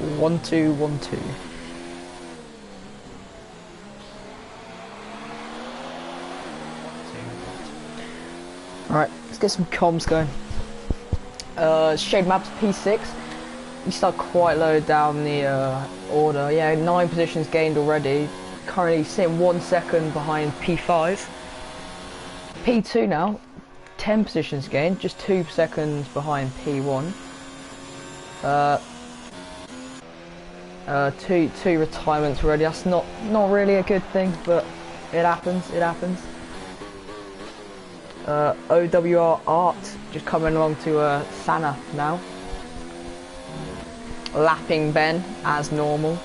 1-2, 1-2. Alright, let's get some comms going. Shade Maps P6. You start quite low down the order. Yeah, 9 positions gained already. Currently sitting 1 second behind P5. P2 now, 10 positions gained, just 2 seconds behind P1. Two retirements already. That's not really a good thing, but it happens. It happens. OWR Art just coming along to Sana now, lapping Ben as normal.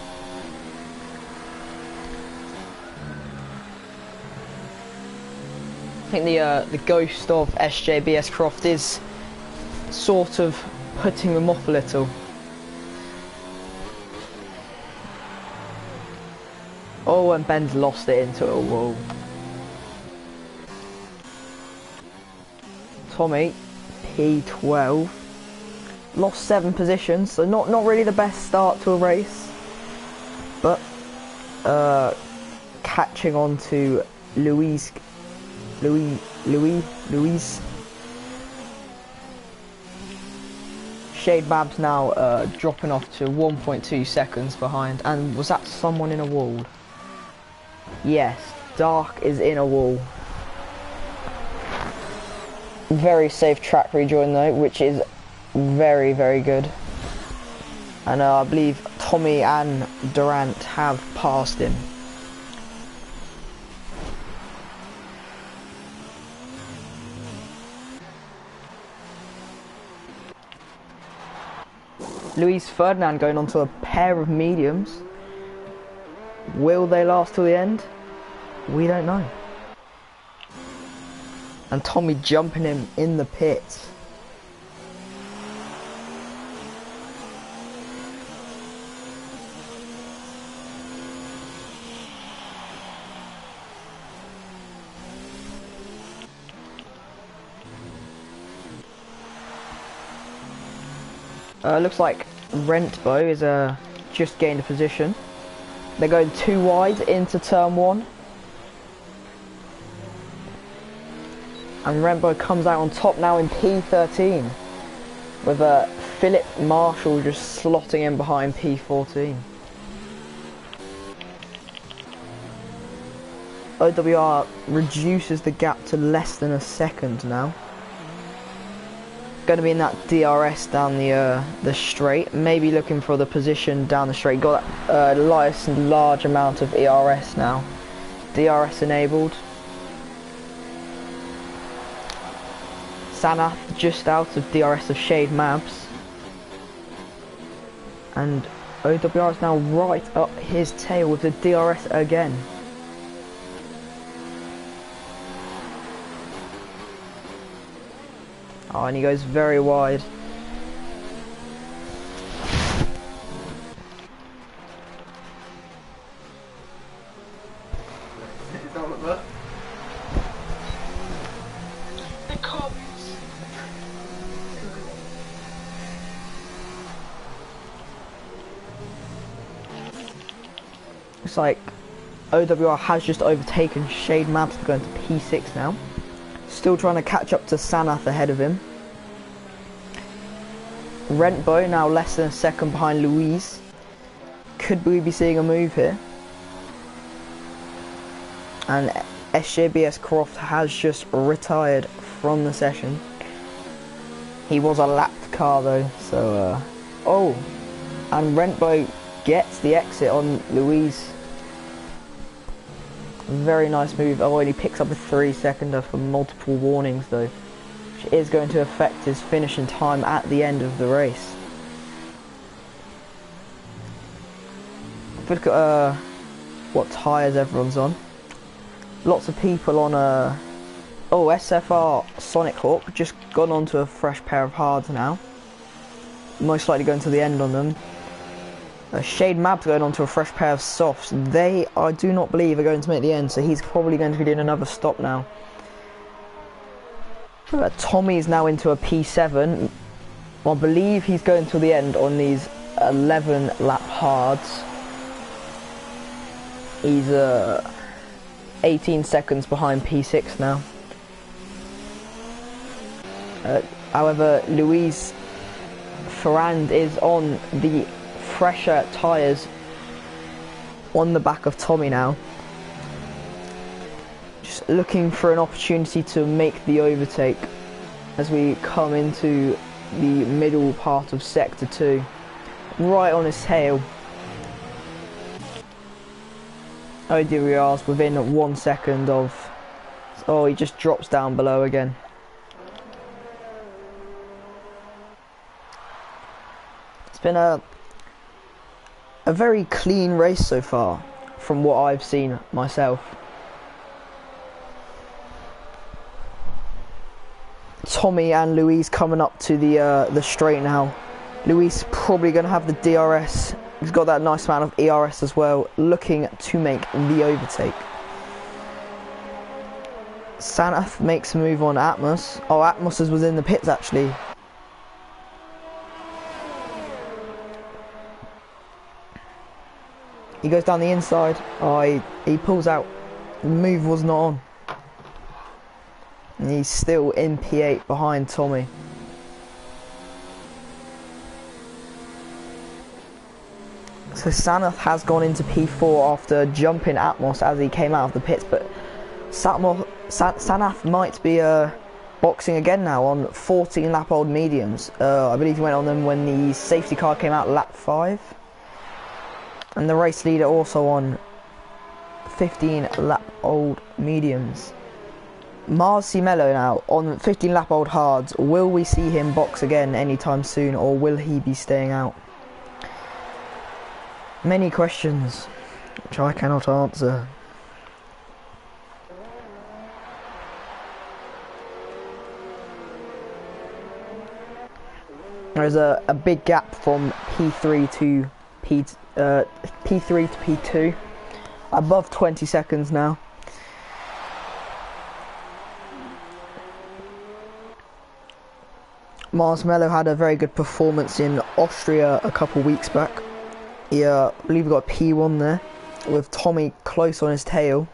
I think the ghost of SJBS Croft is sort of putting them off a little. Oh, and Ben's lost it into a wall. Tommy, P12, lost 7 positions, so not really the best start to a race, but catching on to Louise. Shade Babs now dropping off to 1.2 seconds behind, and was that someone in a wall? Yes, Dark is in a wall. Very safe track rejoin though, which is very good. And I believe Tommy and Durant have passed him. Luis Ferdinand going on to a pair of mediums. Will they last till the end? We don't know. And Tommy jumping him in the pits. Looks like Rentbo is just gained a position. They're going 2 wide into turn 1. And Rentbo comes out on top now in P13, with Philip Marshall just slotting in behind P14. OWR reduces the gap to less than a second now. Going to be in that DRS down the straight, maybe looking for the position down the straight. Got that large amount of ERS now. DRS enabled. Sana just out of DRS of Shade Mabs. And OWR is now right up his tail with the DRS again. Oh, and he goes very wide. Looks like OWR has just overtaken Shade Maps to go into P6 now. Still trying to catch up to Sanath ahead of him. Rentbo now less than a second behind Louise. Could we be seeing a move here? And SJBS Croft has just retired from the session. He was a lapped car though, so oh, and Rentbo gets the exit on Louise. Very nice move. Oh, and he picks up a 3-seconder for multiple warnings though, which is going to affect his finishing time at the end of the race. Look at what tyres everyone's on. Lots of people on oh, SFR Sonic Hawk just gone onto a fresh pair of hards now. Most likely going to the end on them. Shade Mab's going on to a fresh pair of softs. They, I do not believe, are going to make the end, so he's probably going to be doing another stop now. Tommy is now into a P7. I believe he's going to the end on these 11 lap hards. He's 18 seconds behind P6 now. However, Luis Ferrand is on the fresher tyres on the back of Tommy now. Just looking for an opportunity to make the overtake as we come into the middle part of Sector 2. Right on his tail. Oh dear, we are within 1 second of... Oh, he just drops down below again. It's been a very clean race so far, from what I've seen myself. Tommy and Luis coming up to the straight now. Luis probably going to have the DRS. He's got that nice amount of ERS as well, looking to make the overtake. Sanath makes a move on Atmos. Oh, Atmos was in the pits actually. He goes down the inside. Oh, he pulls out. The move was not on. And he's still in P8 behind Tommy. So Sanath has gone into P4 after jumping Atmos as he came out of the pits, but Sanath might be boxing again now on 14 lap old mediums. I believe he went on them when the safety car came out lap 5. And the race leader also on 15 lap old mediums. Mars Mello now on 15 lap old hards. Will we see him box again anytime soon, or will he be staying out? Many questions which I cannot answer. There's a big gap from P3 to P2, above 20 seconds now. Marshmello had a very good performance in Austria a couple weeks back. He, I believe he got a P1 there, with Tommy close on his tail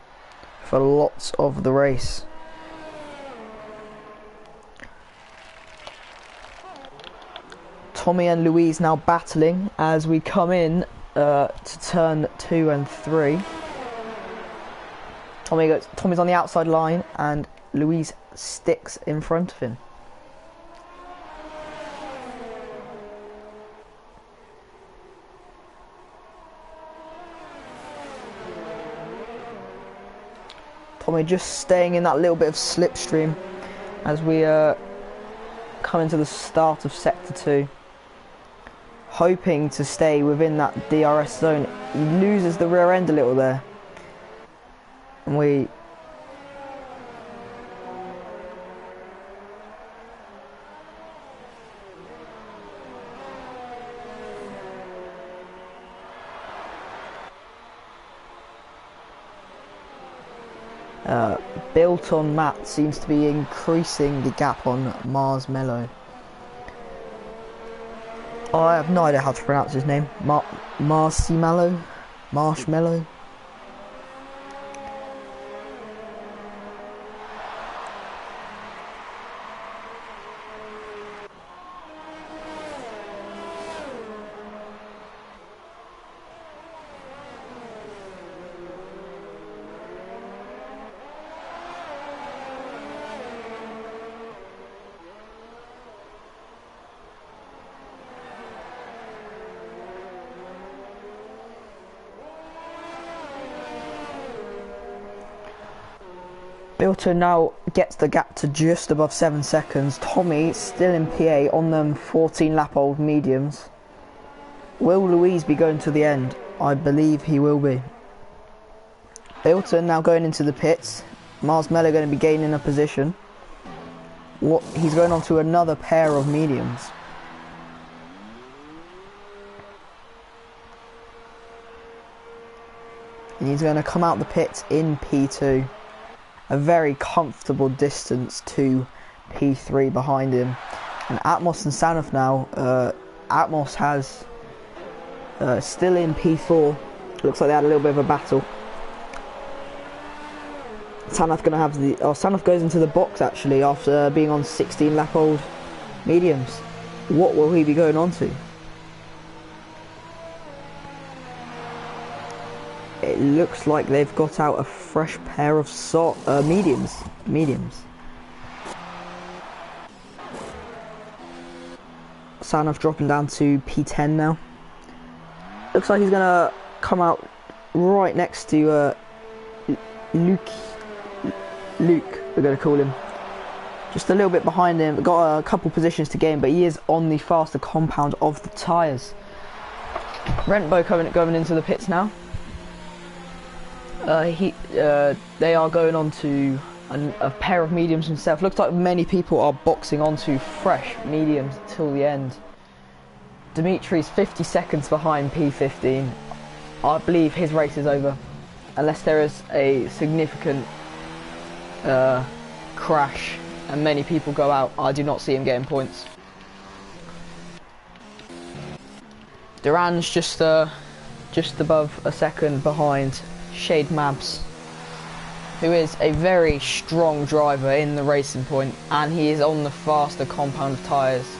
for lots of the race. Tommy and Louise now battling as we come in to turn 2 and 3. Tommy's on the outside line and Louise sticks in front of him. Tommy just staying in that little bit of slipstream as we come into the start of Sector 2. Hoping to stay within that DRS zone. He loses the rear end a little there. And we... Built on Matt seems to be increasing the gap on Marshmello. Oh, I have no idea how to pronounce his name. Marshmello? Marshmello? Bilton now gets the gap to just above 7 seconds. Tommy still in PA on them 14 lap old mediums. Will Louise be going to the end? I believe he will be. Bilton now going into the pits. Marshmello going to be gaining a position. He's going on to another pair of mediums. And he's going to come out the pits in P2. A very comfortable distance to P3 behind him. And Atmos and Sanoff now, Atmos has still in P4. Looks like they had a little bit of a battle. Sanaf gonna have the. Oh, Sanaf goes into the box actually after being on 16 lap old mediums. What will he be going on to? It looks like they've got out a fresh pair of mediums. Sanaf dropping down to P10 now. Looks like he's gonna come out right next to Luke, we're going to call him. Just a little bit behind him. Got a couple positions to gain, but he is on the faster compound of the tyres. Rentbo going into the pits now. They are going on to a pair of mediums himself. Looks like many people are boxing onto fresh mediums till the end. Dimitri's 50 seconds behind P15. I believe his race is over, unless there is a significant crash and many people go out. I do not see him getting points. Duran's just above a second behind Shade Mabs, who is a very strong driver in the racing point, and he is on the faster compound of tyres.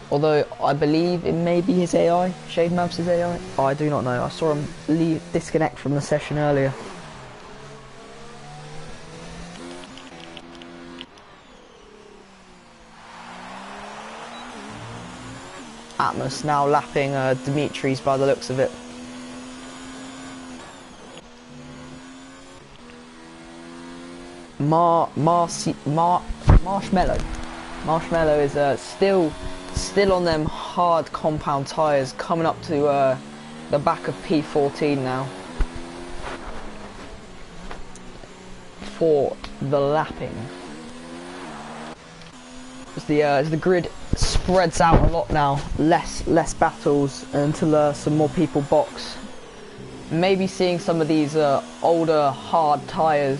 Although I believe it may be his AI, Shade Mabs' AI. I do not know. I saw him disconnect from the session earlier. Atmos now lapping Dimitri's by the looks of it. Marshmallow is still on them hard compound tyres, coming up to the back of P14 now for the lapping. As the grid spreads out a lot now, less battles until some more people box. Maybe seeing some of these older hard tyres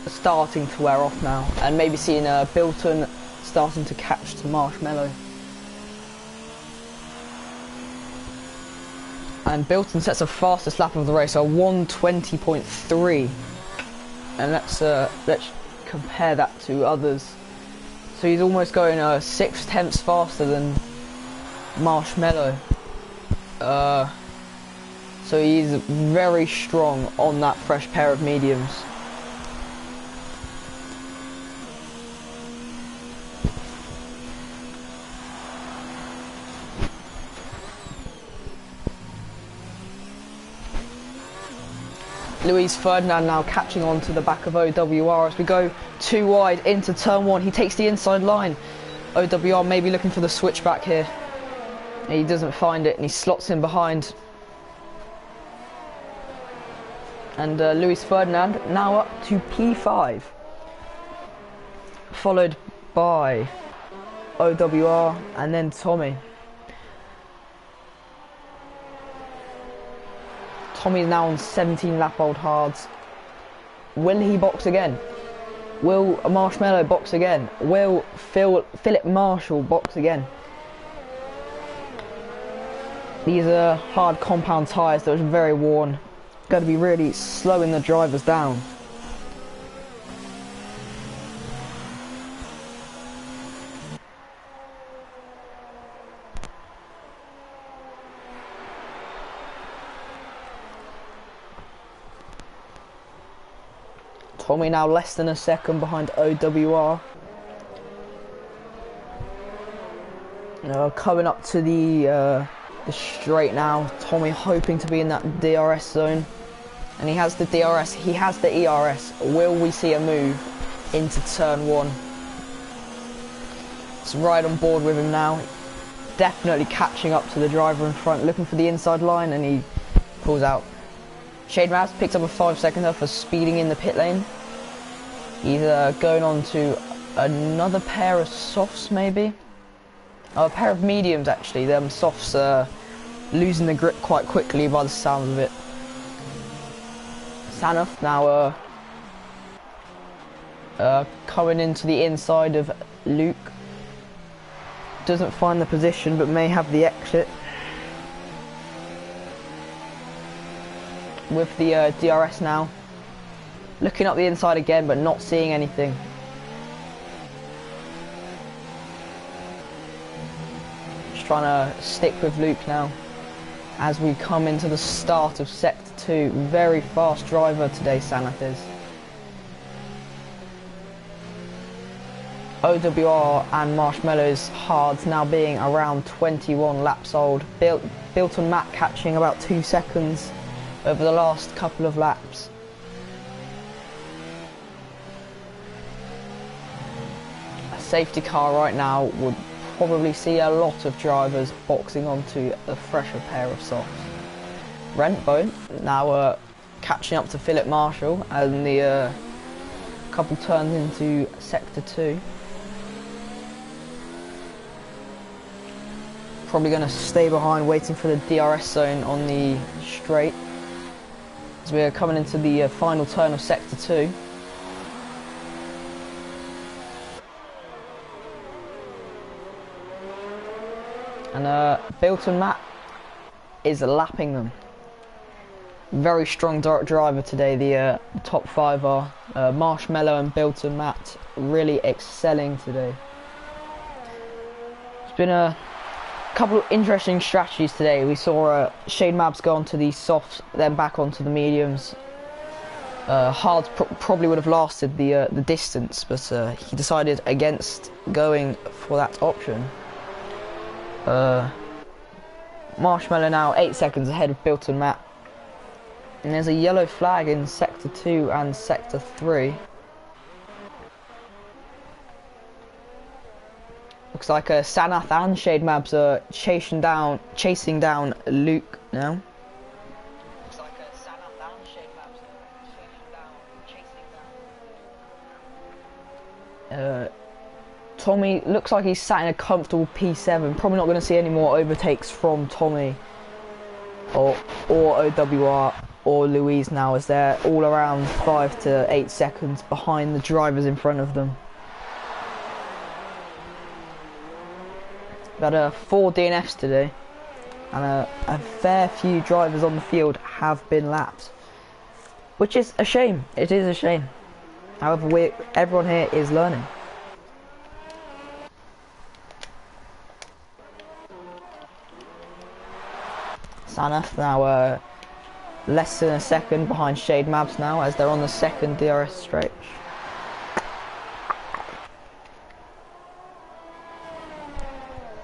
starting to wear off now, and maybe seeing Bilton starting to catch to Marshmallow. And Bilton sets a fastest lap of the race, a 1:20.3, and let's compare that to others. So he's almost going 6/10 faster than Marshmallow. So he's very strong on that fresh pair of mediums. Luis Ferdinand now catching on to the back of OWR as we go too wide into turn one. He takes the inside line. OWR maybe looking for the switchback here. He doesn't find it and he slots in behind. And Luis Ferdinand now up to P5. Followed by OWR and then Tommy. Tommy's now on 17 lap old hards. Will he box again? Will Marshmallow box again? Will Philip Marshall box again? These are hard compound tyres that are very worn. Going to be really slowing the drivers down. Tommy now less than a second behind OWR. Coming up to the straight now. Tommy hoping to be in that DRS zone. And he has the DRS, he has the ERS. Will we see a move into turn one? It's right on board with him now. Definitely catching up to the driver in front, looking for the inside line, and he pulls out. Shade Mavs picks up a 5-seconder for speeding in the pit lane. He's going on to another pair of softs maybe. Oh, a pair of mediums actually. Them softs losing the grip quite quickly by the sound of it. Sanuf now coming into the inside of Luke. Doesn't find the position but may have the exit. with the DRS now. Looking up the inside again, but not seeing anything. Just trying to stick with Luke now as we come into the start of Sector 2. Very fast driver today, Sanath is. OWR and Marshmallow's hards now being around 21 laps old. Built on Matt catching about 2 seconds over the last couple of laps. A safety car right now would probably see a lot of drivers boxing onto a fresher pair of softs. Rentbo now catching up to Philip Marshall and the couple turns into Sector 2. Probably going to stay behind waiting for the DRS zone on the straight as we're coming into the final turn of Sector 2. And Bilton Matt is lapping them. Very strong driver today, the top 5 are. Marshmallow and Bilton Matt really excelling today. It's been a couple of interesting strategies today. We saw Shane Mabs go onto the softs, then back onto the mediums. Hards probably would have lasted the distance, but he decided against going for that option. Marshmallow now 8 seconds ahead of Bilton Matt. And there's a yellow flag in Sector 2 and Sector 3. Looks like Sanath and Shade Mabs are chasing down Luke now. Looks like Sanath and Shade Mabs are chasing down. Tommy looks like he's sat in a comfortable P7. Probably not going to see any more overtakes from Tommy or OWR or Louise now, as they're all around 5 to 8 seconds behind the drivers in front of them. We've had 4 DNFs today, and a fair few drivers on the field have been lapped, which is a shame. It is a shame. However, everyone here is learning. Sanath now less than a second behind Shade Mabs now, as they're on the second DRS stretch.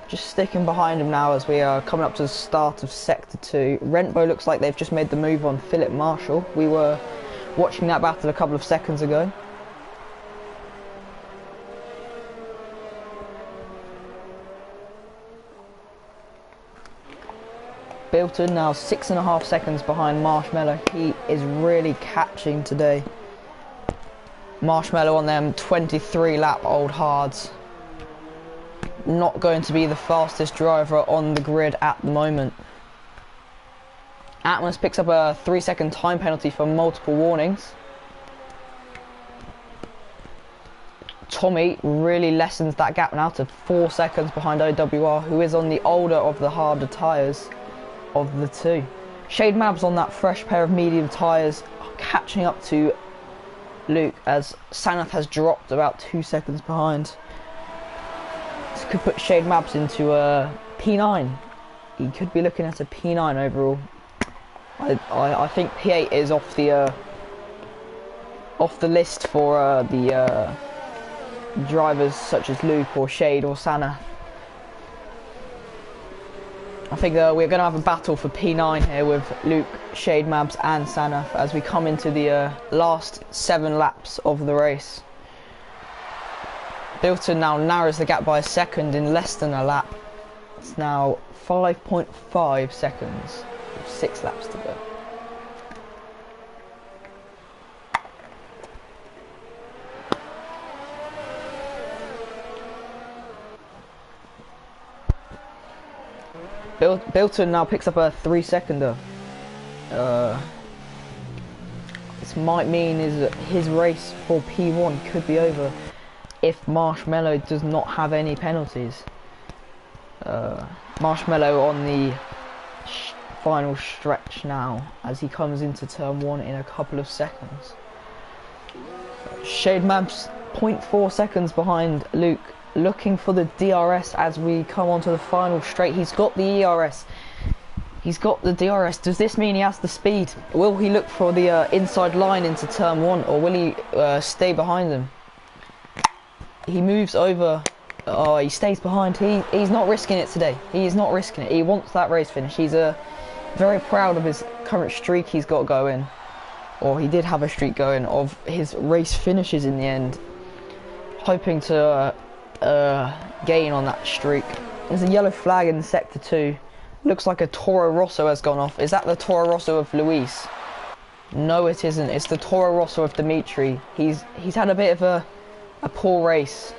Just sticking behind him now as we are coming up to the start of Sector 2. Rentbo looks like they've just made the move on Philip Marshall. We were watching that battle a couple of seconds ago. Bilton now 6.5 seconds behind Marshmallow. He is really catching today. Marshmallow on them 23 lap old hards. Not going to be the fastest driver on the grid at the moment. Atmos picks up a 3-second time penalty for multiple warnings. Tommy really lessens that gap now to 4 seconds behind OWR, who is on the older of the harder tyres of the two. Shade Mabs on that fresh pair of medium tyres, catching up to Luke as Sanath has dropped about 2 seconds behind. This could put Shade Mabs into a P9. He could be looking at a P9 overall. I think P8 is off the list for the drivers such as Luke or Shade or Sanath. I think we're going to have a battle for P9 here with Luke, Shade Mabs and Sanath as we come into the last 7 laps of the race. Bilton now narrows the gap by a second in less than a lap. It's now 5.5 seconds with 6 laps to go. Bilton now picks up a 3-seconder. This might mean that his race for P1 could be over if Marshmallow does not have any penalties. Marshmallow on the final stretch now as he comes into turn 1 in a couple of seconds. Shade Mabs 0.4 seconds behind Luke, looking for the DRS as we come onto the final straight. He's got the ERS. He's got the DRS. Does this mean he has the speed? Will he look for the inside line into turn 1, or will he stay behind them? He moves over. Oh, he stays behind. He's not risking it today. He is not risking it. He wants that race finish. He's very proud of his current streak he's got going. Or he did have a streak going of his race finishes in the end. Hoping to gain on that streak. There's a yellow flag in sector 2. Looks like a Toro Rosso has gone off. Is that the Toro Rosso of Luis? No, it isn't. It's the Toro Rosso of Dimitri. He's had a bit of a poor race.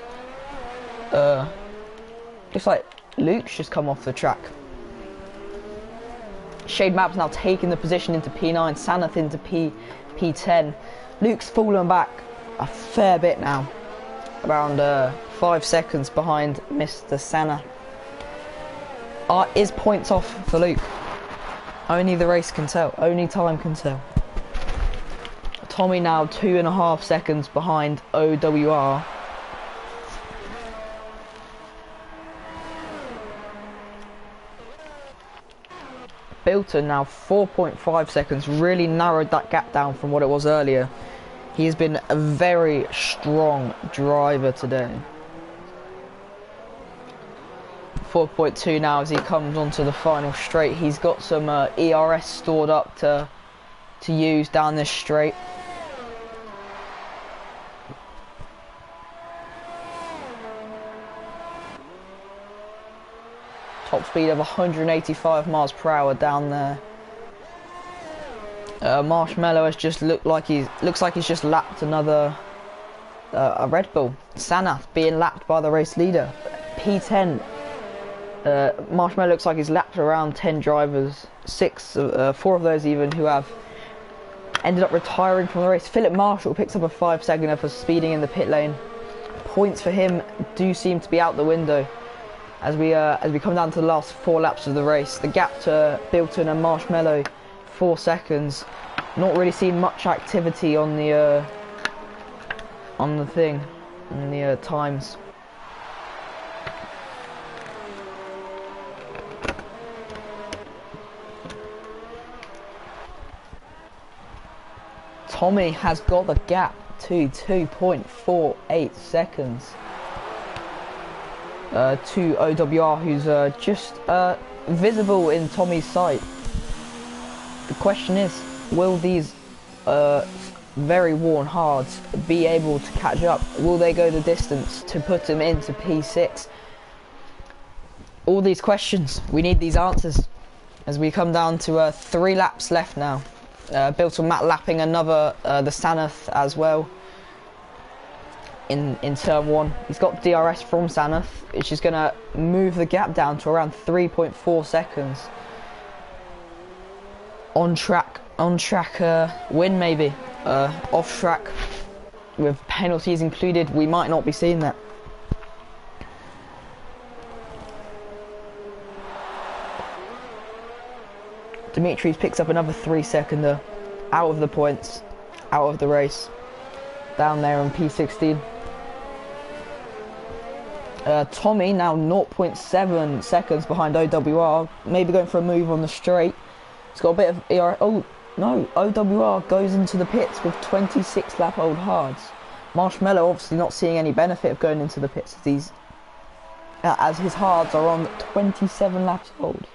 Looks like Luke's just come off the track. Shade Map's now taking the position into P9, Sanath into P10. Luke's fallen back a fair bit now, around 5 seconds behind Mr. Sanath. Is points off for Luke? Only the race can tell, only time can tell. Tommy now 2.5 seconds behind OWR. Bilton now 4.5 seconds, really narrowed that gap down from what it was earlier. He has been a very strong driver today. 4.2 now as he comes onto the final straight. He's got some ERS stored up to use down this straight. Top speed of 185 miles per hour down there. Marshmallow has just looks like he's just lapped another a Red Bull. Sanath being lapped by the race leader. P10. Marshmallow looks like he's lapped around 10 drivers. 4 of those even who have ended up retiring from the race. Philip Marshall picks up a 5-seconder for speeding in the pit lane. Points for him do seem to be out the window. As we come down to the last 4 laps of the race, the gap to Bilton and Marshmallow, 4 seconds. Not really seeing much activity on the times. Tommy has got the gap to 2.48 seconds. To OWR, who's just visible in Tommy's sight. The question is, will these very worn hards be able to catch up? Will they go the distance to put him into P6? All these questions, we need these answers as we come down to 3 laps left now. Bilton Matt lapping another the Sanath as well. In turn 1, he's got DRS from Sanath, which is going to move the gap down to around 3.4 seconds. On track win maybe. Off track with penalties included, we might not be seeing that. Dimitris picks up another 3-seconder out of the points, out of the race, down there in P16. Tommy now 0.7 seconds behind OWR, maybe going for a move on the straight. He's got a bit of ER. Oh no, OWR goes into the pits with 26 lap old hards. Marshmallow obviously not seeing any benefit of going into the pits as his hards are on 27 laps old.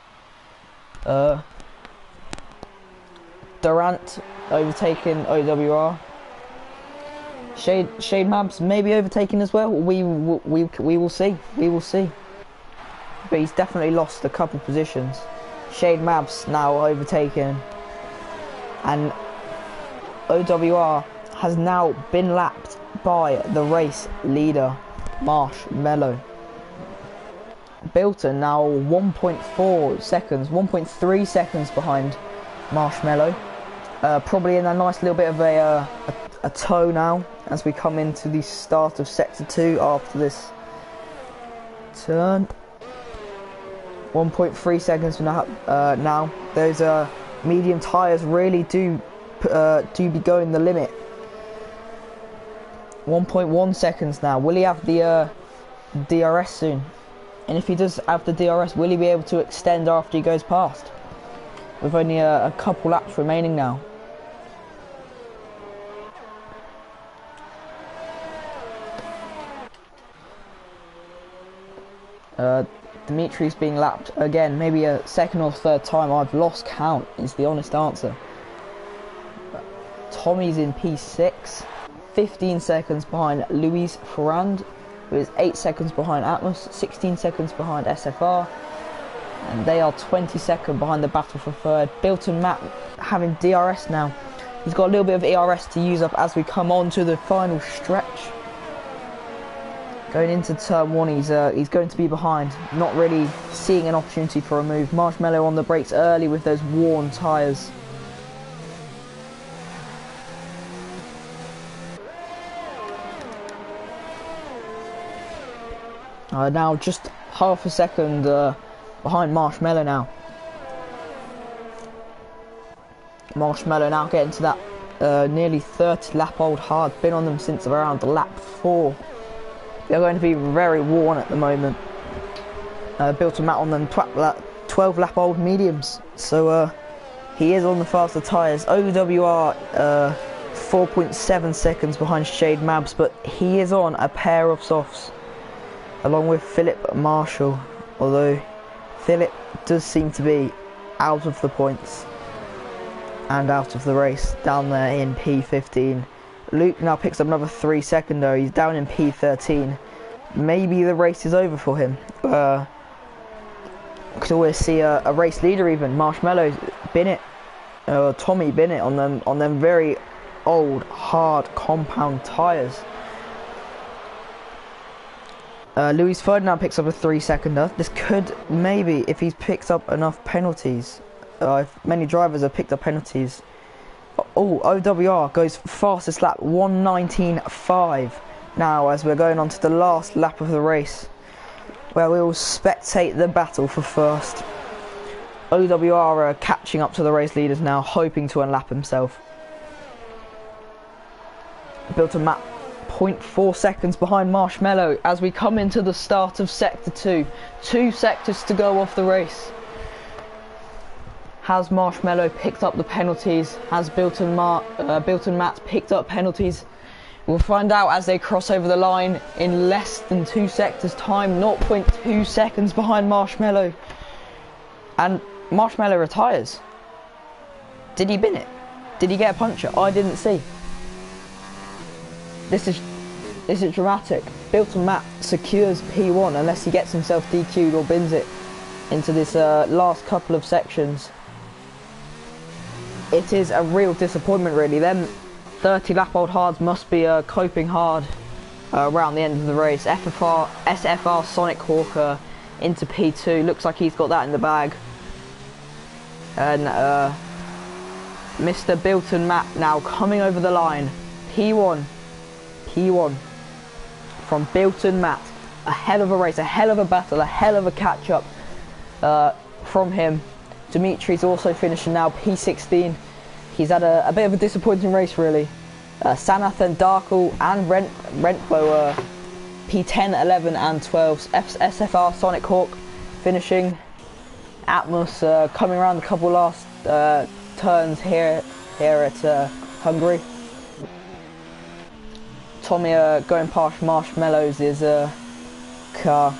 Durant overtaking OWR. Shade Mabs maybe overtaken as well. We will see. We will see. But he's definitely lost a couple positions. Shade Mabs now overtaken, and OWR has now been lapped by the race leader Marshmallow. Bilton now 1.4 seconds, 1.3 seconds behind Marshmallow. Probably in a nice little bit of a tow now as we come into the start of sector 2 after this turn. 1.3 seconds from now. Those medium tyres really do be going the limit. 1.1 seconds now. Will he have the DRS soon? And if he does have the DRS, will he be able to extend after he goes past? With only a couple laps remaining now. Dimitri's being lapped again, maybe a second or third time. I've lost count, is the honest answer. Tommy's in P6, 15 seconds behind Luis Ferrand, who is 8 seconds behind Atmos, 16 seconds behind SFR, and they are 22nd behind the battle for third. Bilton Matt having DRS now. He's got a little bit of ERS to use up as we come on to the final stretch. Going into turn 1, he's going to be behind, not really seeing an opportunity for a move. Marshmallow on the brakes early with those worn tyres. Now just half a second behind Marshmallow now. Marshmallow now getting to that nearly 30 lap old hard. Been on them since around lap 4. They're going to be very worn at the moment. Built a mat on them 12 lap old mediums. So he is on the faster tyres. OWR 4.7 seconds behind Shade Mabs, but he is on a pair of softs along with Philip Marshall. Although Philip does seem to be out of the points and out of the race down there in P15. Luke now picks up another 3 seconds though. He's down in P13. Maybe the race is over for him. Could always see a race leader even. Marshmallow Binnett, Tommy Binnett on them very old, hard compound tyres. Luis Ferdinand picks up a 3 seconder. This could maybe, if he's picked up enough penalties, if many drivers have picked up penalties. Oh, OWR goes fastest lap, 1:19.5 now as we're going on to the last lap of the race, where we will spectate the battle for first. OWR are catching up to the race leaders now, hoping to unlap himself. Built a map 0.4 seconds behind Marshmallow as we come into the start of Sector 2. 2 sectors to go off the race. Has Marshmallow picked up the penalties? Has Bilton Matt picked up penalties? We'll find out as they cross over the line in less than 2 sectors time. 0.2 seconds behind Marshmallow. And Marshmallow retires. Did he bin it? Did he get a puncture? I didn't see. This is dramatic. Bilton Matt secures P1 unless he gets himself DQ'd or bins it into this last couple of sections. It is a real disappointment really. Them 30 lap old hards must be coping hard around the end of the race. SFR Sonic Hawker into P2. Looks like he's got that in the bag. And Mr. Bilton Matt now coming over the line. P1 from Bilton Matt. A hell of a race, a hell of a battle, a hell of a catch up from him. Dimitri's also finishing now P16. He's had a bit of a disappointing race really. Sanath and Darkle and Rentbo P10, 11 and 12. SFR Sonic Hawk finishing. Atmos coming around a couple last turns here at Hungary. Tommy going past Marshmallows is car.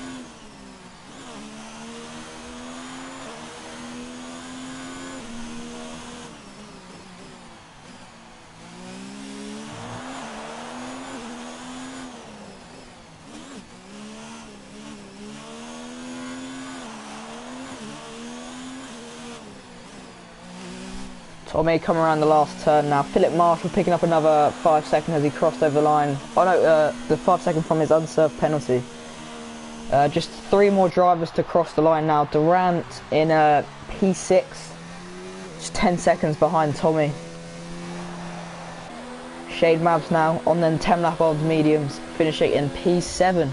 Tommy coming around the last turn now. Philip Marshall picking up another 5 seconds as he crossed over the line. Oh no, the 5 seconds from his unserved penalty. Just 3 more drivers to cross the line now. Durant in P6, just 10 seconds behind Tommy. Shade Mabs now on them 10 lap old mediums, finishing in P7.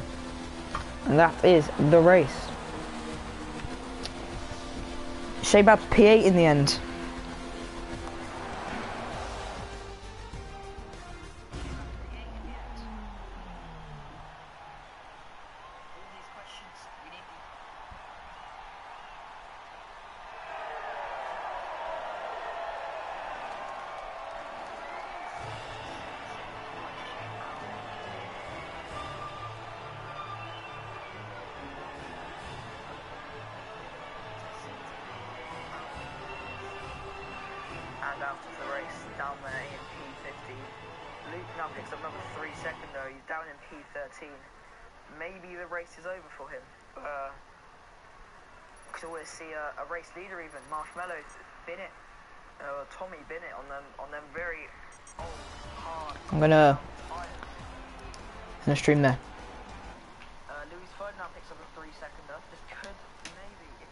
And that is the race. Shabab's P8 in the end. After the race, down there in P50. Luke now picks up another 3 second though. He's down in P13. Maybe the race is over for him. Could always see a race leader even. Marshmallow, Bennett, Tommy Bennett on them very old, hard. I'm gonna stream there. Louis Ferdinand picks up a 3 seconder. This could maybe